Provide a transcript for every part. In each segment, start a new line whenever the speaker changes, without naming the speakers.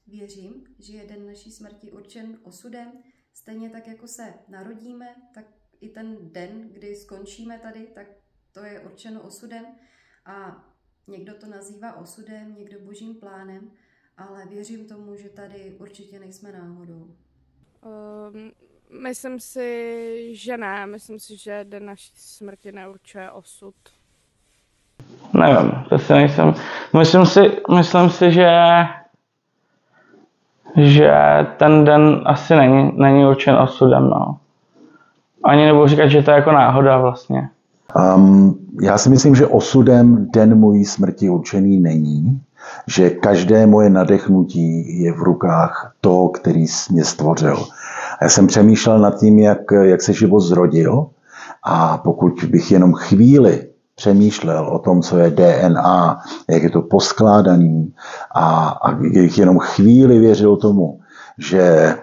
Věřím, že je den naší smrti určen osudem, stejně tak, jako se narodíme, tak i ten den, kdy skončíme tady, tak to je určeno osudem a někdo to nazývá osudem, někdo božím plánem, ale věřím tomu, že tady určitě nejsme náhodou.
Myslím si, že ne. Myslím si, že den naší smrti neurčuje osud.
Nevím, to si nejsem. Myslím si, že ten den asi není určen osudem, no. Ani nebudu říkat, že to je jako náhoda vlastně.
Já si myslím, že osudem den mojí smrti určený není, že každé moje nadechnutí je v rukách toho, který mě stvořil. A já jsem přemýšlel nad tím, jak se život zrodil, a pokud bych jenom chvíli přemýšlel o tom, co je DNA, jak je to poskládaný, a bych jenom chvíli věřil tomu, že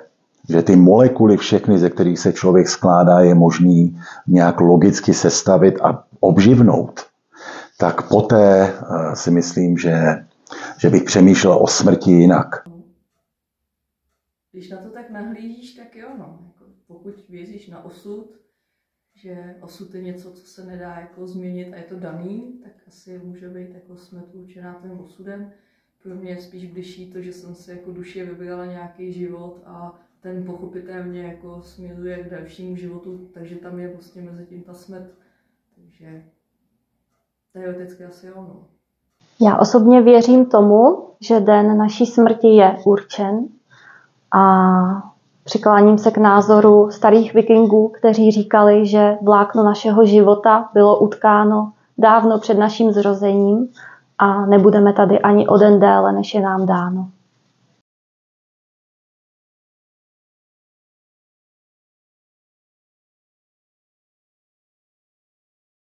ty molekuly všechny, ze kterých se člověk skládá, je možný nějak logicky sestavit a obživnout, tak poté si myslím, že bych přemýšlel o smrti jinak.
Když na to tak nahlížíš, tak jo, no. Jako pokud věříš na osud, že osud je něco, co se nedá jako změnit a je to daný, tak asi může být jako smrt určená tím osudem. Pro mě je spíš bližší to, že jsem si jako duše vybrala nějaký život a ten pochopitelně jako směřuje k dalšímu životu, takže tam je vlastně mezi tím ta smrt. Takže teoreticky asi jo, no.
Já osobně věřím tomu, že den naší smrti je určen a přikláním se k názoru starých vikingů, kteří říkali, že vlákno našeho života bylo utkáno dávno před naším zrozením a nebudeme tady ani o den déle, než je nám dáno.